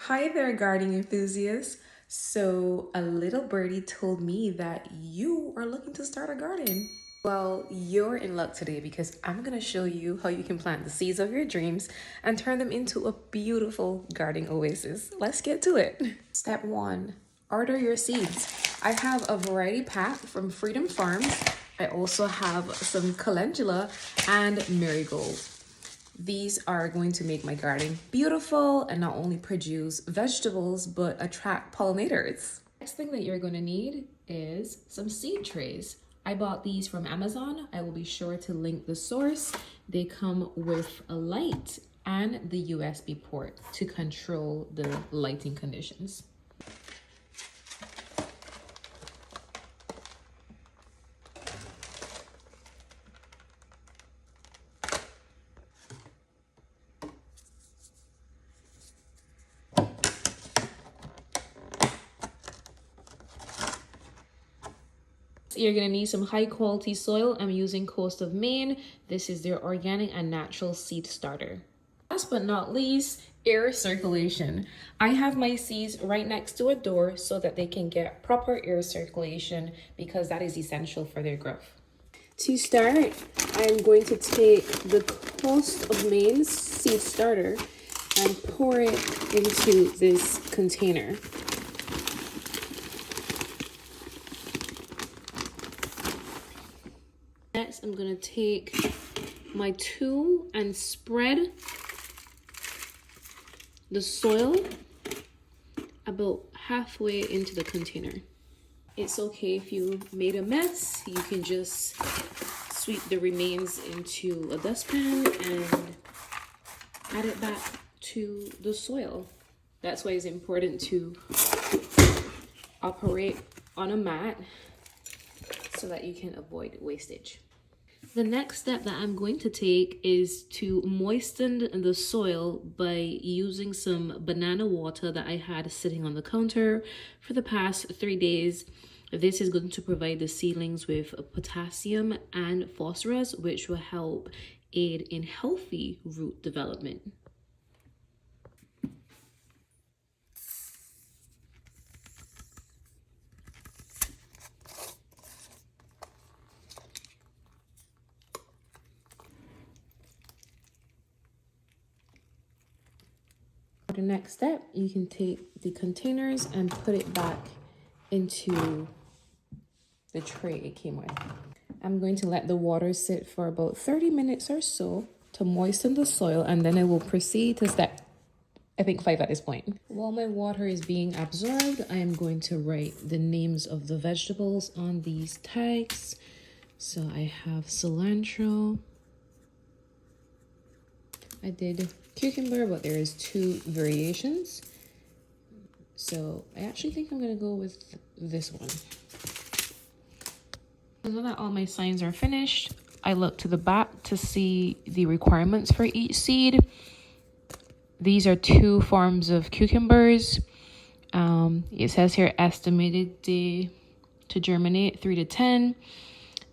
Hi there, gardening enthusiasts. So, a little birdie told me that you are looking to start a garden. Well, you're in luck today because I'm going to show you how you can plant the seeds of your dreams and turn them into a beautiful garden oasis. Let's get to it. Step 1. Order your seeds. I have a variety pack from Freedom Farms. I also have some calendula and marigold. These are going to make my garden beautiful and not only produce vegetables, but attract pollinators. Next thing that you're going to need is some seed trays. I bought these from Amazon. I will be sure to link the source. They come with a light and the USB port to control the lighting conditions. You're gonna need some high quality soil. I'm using Coast of Maine. This is their organic and natural seed starter. Last but not least, air circulation. I have my seeds right next to a door so that they can get proper air circulation because that is essential for their growth. To start, I'm going to take the Coast of Maine seed starter and pour it into this container. Next, I'm gonna take my tool and spread the soil about halfway into the container. It's okay if you made a mess. You can just sweep the remains into a dustpan and add it back to the soil. That's why it's important to operate on a mat so that you can avoid wastage. The next step that I'm going to take is to moisten the soil by using some banana water that I had sitting on the counter for the past 3 days. This is going to provide the seedlings with potassium and phosphorus, which will help aid in healthy root development. For the next step, you can take the containers and put it back into the tray it came with. I'm going to let the water sit for about 30 minutes or so to moisten the soil, and then I will proceed to step, I think 5 at this point. While my water is being absorbed, I am going to write the names of the vegetables on these tags. So I have cilantro. I did cucumber, but there is 2 variations. So I actually think I'm gonna go with this one. Now that all my signs are finished, I look to the back to see the requirements for each seed. These are 2 forms of cucumbers. It says here estimated day to germinate 3 to 10.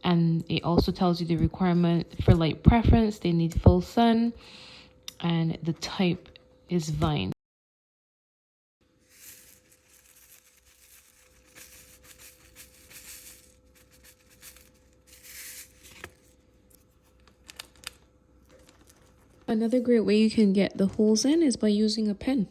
And it also tells you the requirement for light preference. They need full sun, and the type is vine. Another great way you can get the holes in is by using a pen.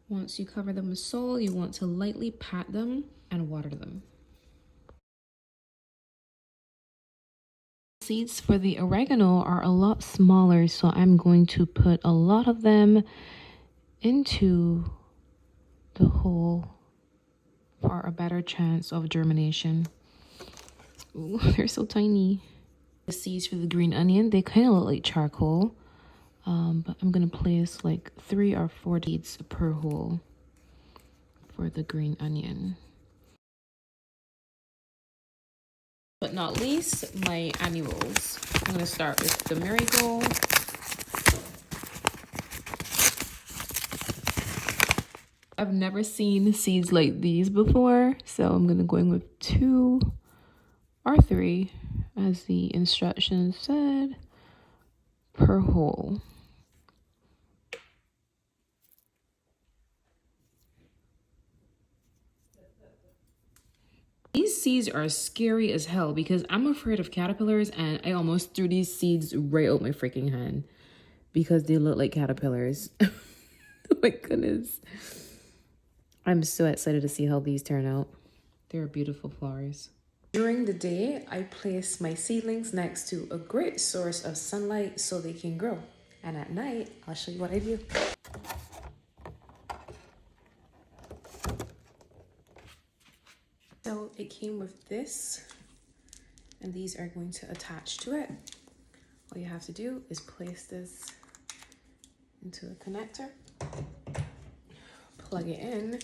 Once you cover them with soil, you want to lightly pat them and water them. Seeds for the oregano are a lot smaller, so I'm going to put a lot of them into the hole for a better chance of germination. Ooh, they're so tiny. The seeds for the green onion, they kind of look like charcoal, but I'm gonna place like 3 or 4 seeds per hole for the green onion. But not least, my annuals. I'm gonna start with the marigold. I've never seen seeds like these before, so I'm gonna go in with 2 or 3, as the instructions said, per hole. These seeds are scary as hell because I'm afraid of caterpillars, and I almost threw these seeds right out my freaking hand because they look like caterpillars. Oh my goodness. I'm so excited to see how these turn out. They're beautiful flowers. During the day, I place my seedlings next to a great source of sunlight so they can grow. And at night, I'll show you what I do. So it came with this, and these are going to attach to it. All you have to do is place this into a connector, plug it in,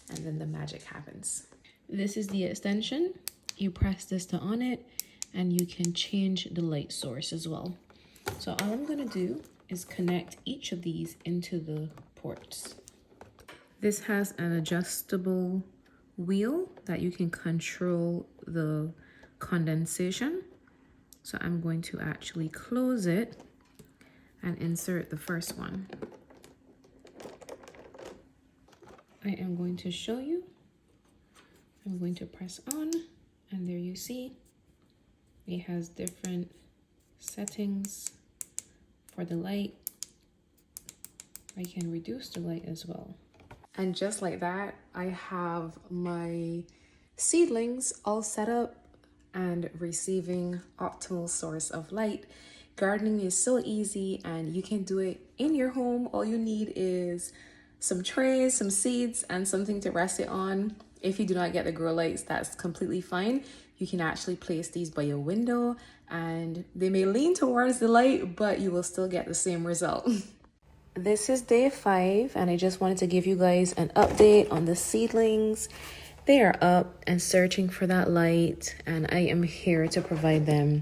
and then the magic happens. This is the extension. You press this to on it, and you can change the light source as well. So all I'm gonna do is connect each of these into the ports. This has an adjustable wheel that you can control the condensation. So I'm going to actually close it and insert the first one. I am going to show you. I'm going to press on, and there you see it has different settings for the light. I can reduce the light as well. And just like that, I have my seedlings all set up and receiving optimal source of light. Gardening is so easy, and you can do it in your home. All you need is some trays, some seeds, and something to rest it on. If you do not get the grow lights, that's completely fine. You can actually place these by your window, and they may lean towards the light, but you will still get the same result. This is day 5, and I just wanted to give you guys an update on the seedlings. They are up and searching for that light, and I am here to provide them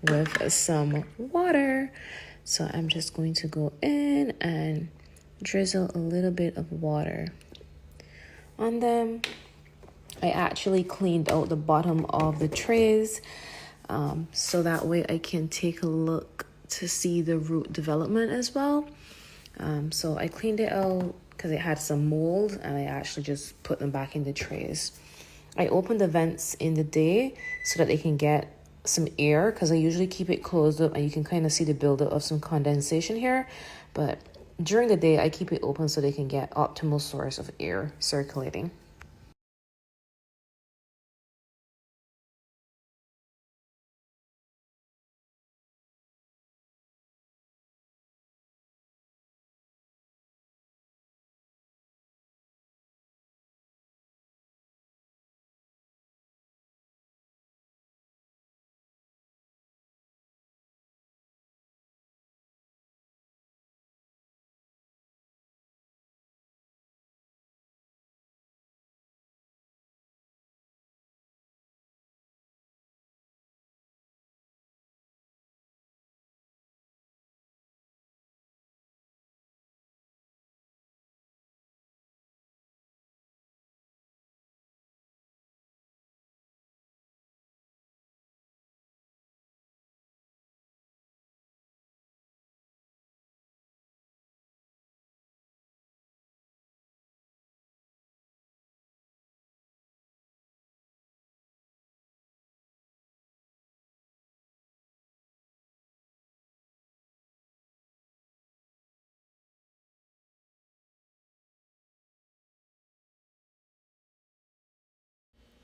with some water. So I'm just going to go in and drizzle a little bit of water on them. I actually cleaned out the bottom of the trays, so that way I can take a look to see the root development as well. So I cleaned it out because it had some mold, and I actually just put them back in the trays. I opened the vents in the day so that they can get some air, because I usually keep it closed up and you can kind of see the buildup of some condensation here. But during the day, I keep it open so they can get optimal source of air circulating.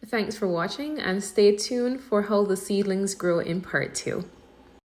Thanks for watching, and stay tuned for how the seedlings grow in part 2.